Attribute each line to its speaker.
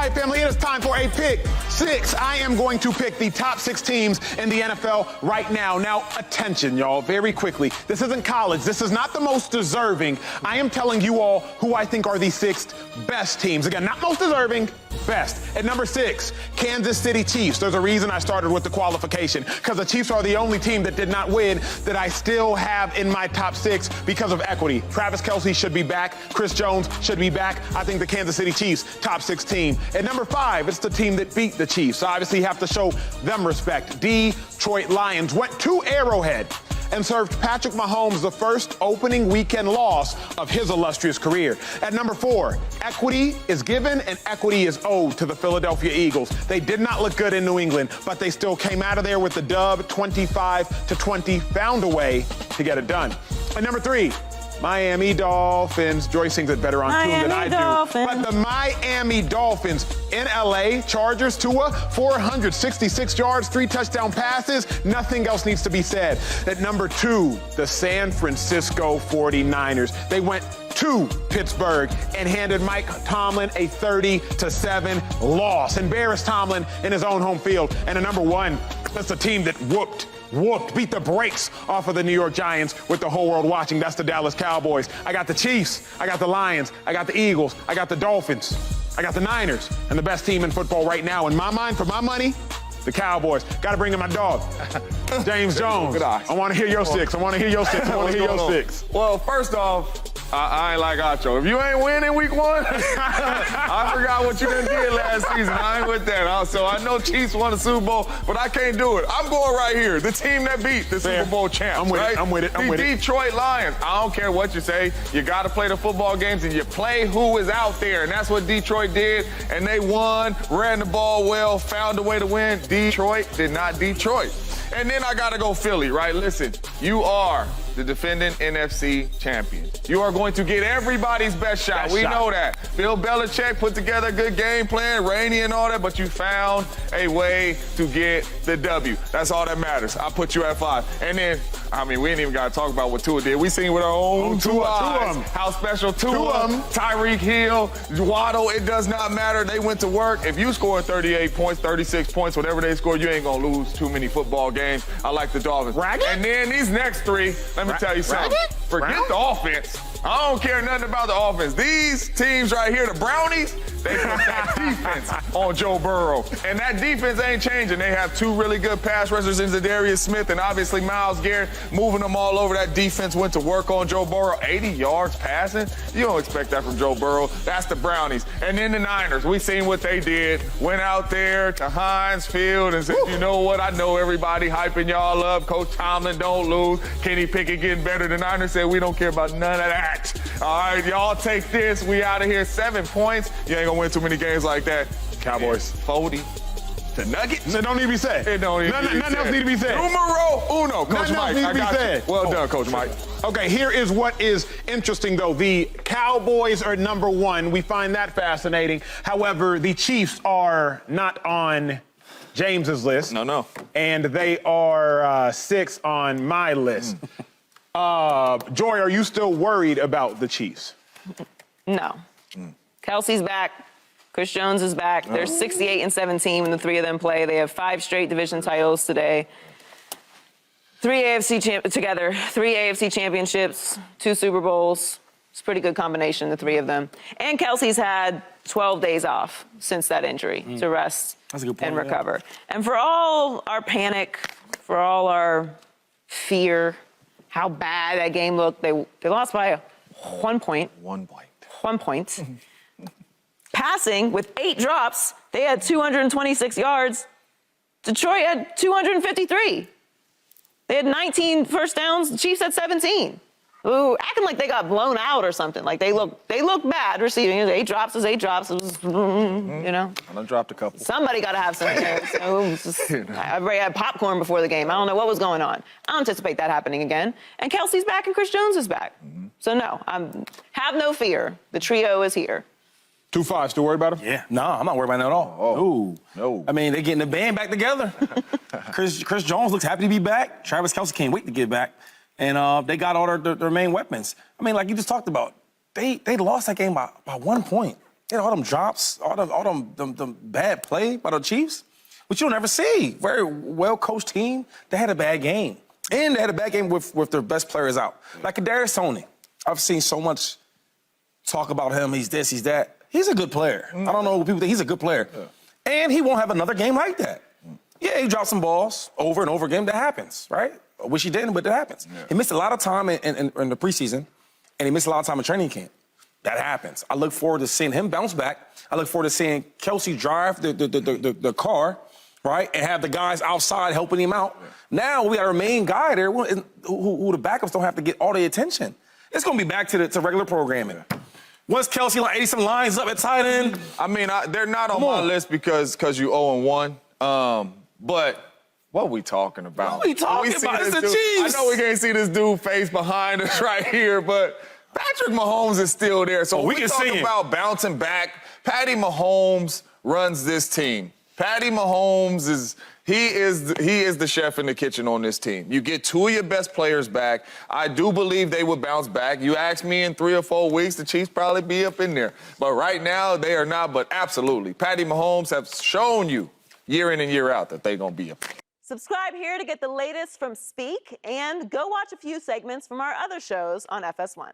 Speaker 1: right, family, it is time for a pick six. I am going to pick the top 6 teams in the NFL right now. Now, attention, y'all, very quickly. This isn't college. This is not the most deserving. I am telling you all who I think are the 6 best teams. Again, not most deserving, best. At number 6, Kansas City Chiefs. There's a reason I started with the qualification, because the Chiefs are the only team that did not win that I still have in my top 6 because of equity. Travis Kelce should be back. Chris Jones should be back. I think the Kansas City Chiefs, top 6 team. At number 5, it's the team that beat the Chiefs. So obviously you have to show them respect. Detroit Lions went to Arrowhead and served Patrick Mahomes the first opening weekend loss of his illustrious career. At number 4, equity is given and equity is owed to the Philadelphia Eagles. They did not look good in New England, but they still came out of there with the dub, 25-20, found a way to get it done. At number 3, Miami Dolphins. Joy sings it better on tune than I do. But the Miami Dolphins in LA, Chargers, Tua, 466 yards, 3 touchdown passes. Nothing else needs to be said. At number 2, the San Francisco 49ers. They went to Pittsburgh and handed Mike Tomlin a 30-7 loss. Embarrassed Tomlin in his own home field. And at number 1, that's a team that beat the brakes off of the New York Giants with the whole world watching. That's the Dallas Cowboys. I got the Chiefs, I got the Lions, I got the Eagles, I got the Dolphins, I got the Niners, and the best team in football right now, in my mind, for my money, the Cowboys. Got to bring in my dog, James Jones.
Speaker 2: Good eyes.
Speaker 1: I want to hear your 6. I want to hear your 6. I want to hear your 6.
Speaker 2: Well, first off, I ain't like Acho. If you ain't winning week 1, I forgot what you done did last season. I ain't with that. So I know Chiefs won the Super Bowl, but I can't do it. I'm going right here. The team that beat the Super Bowl champs.
Speaker 1: I'm with
Speaker 2: right?
Speaker 1: it. I'm with it. I'm
Speaker 2: the
Speaker 1: with it.
Speaker 2: Detroit Lions. I don't care what you say. You got to play the football games, and you play who is out there. And that's what Detroit did. And they won, ran the ball well, found a way to win. Detroit did not Detroit. And then I got to go Philly, right? Listen, you are the defending NFC champion. You are going to get everybody's best shot. We know that. Bill Belichick put together a good game plan, rainy and all that, but you found a way to get the W. That's all that matters. I put you at 5. And then, I mean, we ain't even got to talk about what Tua did. We seen with our own two eyes how special Tua, Tyreek Hill, Waddle, it does not matter. They went to work. If you score 38 points, 36 points, whatever they score, you ain't going to lose too many football games. I like the Dolphins. And then these next 3, let me tell you something. Forget the offense. I don't care nothing about the offense. These teams right here, the Brownies, they put that defense on Joe Burrow. And that defense ain't changing. They have 2 really good pass rushers in Zadarius Smith and obviously Myles Garrett moving them all over. That defense went to work on Joe Burrow. 80 yards passing? You don't expect that from Joe Burrow. That's the Brownies. And then the Niners, we seen what they did. Went out there to Heinz Field and said, you know what? I know everybody hyping y'all up. Coach Tomlin, don't lose. Kenny Pickett getting better. The Niners said, we don't care about none of that. All right, y'all take this. We out of here. 7 points. You ain't gonna win too many games like that. Cowboys. 40. The Nuggets.
Speaker 1: It don't need to be said.
Speaker 2: It don't need to be said.
Speaker 1: Nothing else need to be said.
Speaker 2: Numero uno. Coach Mike, I got you. Well done, Coach Mike.
Speaker 1: Okay, here is what is interesting, though. The Cowboys are number 1. We find that fascinating. However, the Chiefs are not on James's list.
Speaker 2: No.
Speaker 1: And they are 6 on my list. Joy, are you still worried about the Chiefs?
Speaker 3: No. Kelce's back. Chris Jones is back. They're 68-17 when the 3 of them play. They have 5 straight division titles today. 3 AFC championships, 2 Super Bowls. It's a pretty good combination, the 3 of them. And Kelce's had 12 days off since that injury to rest and recover. Yeah. And for all our panic, for all our fear, how bad that game looked, they lost by 1 point.
Speaker 2: 1 point.
Speaker 3: 1 point. Passing with 8 drops, they had 226 yards. Detroit had 253. They had 19 first downs. The Chiefs had 17. Ooh, acting like they got blown out or something. Like they look bad receiving. 8 drops is 8 drops. It was, you know.
Speaker 2: I done dropped a couple.
Speaker 3: Somebody got to have some. So it was just, I already had popcorn before the game. I don't know what was going on. I don't anticipate that happening again. And Kelce's back and Chris Jones is back. So no, have no fear. The trio is here.
Speaker 1: 2-5, still worried about him?
Speaker 4: Yeah, no, I'm not worried about that at all. No. I mean, they're getting the band back together. Chris Jones looks happy to be back. Travis Kelce can't wait to get back. And they got all their main weapons. I mean, like you just talked about, they lost that game by 1 point. You know, all them drops, all them bad play by the Chiefs, which you'll never see. Very well-coached team. They had a bad game. And they had a bad game with their best players out. Like Kadarius Toney. I've seen so much talk about him. He's this, he's that. He's a good player. I don't know what people think. He's a good player. Yeah. And he won't have another game like that. Yeah, he dropped some balls over and over again. That happens, right? I wish he didn't, but that happens. Yeah. He missed a lot of time in the preseason, and he missed a lot of time in training camp. That happens. I look forward to seeing him bounce back. I look forward to seeing Kelce drive the car, right, and have the guys outside helping him out. Yeah. Now we got our main guy there who the backups don't have to get all the attention. It's going to be back to regular programming. Yeah. Once Kelce 80-some lines up at tight end.
Speaker 2: I mean, they're not on my list because you 0-1. But what are we talking about?
Speaker 4: What are we talking about? It's the Chiefs.
Speaker 2: I know we can't see this dude face behind us right here, but Patrick Mahomes is still there. So
Speaker 4: we can
Speaker 2: talk about bouncing back. Patty Mahomes runs this team. Patty Mahomes is the chef in the kitchen on this team. You get two of your best players back. I do believe they would bounce back. You ask me in 3 or 4 weeks, the Chiefs probably be up in there. But right now, they are not. But absolutely, Patty Mahomes have shown you year in and year out that they're going to be up.
Speaker 3: Subscribe here to get the latest from Speak and go watch a few segments from our other shows on FS1.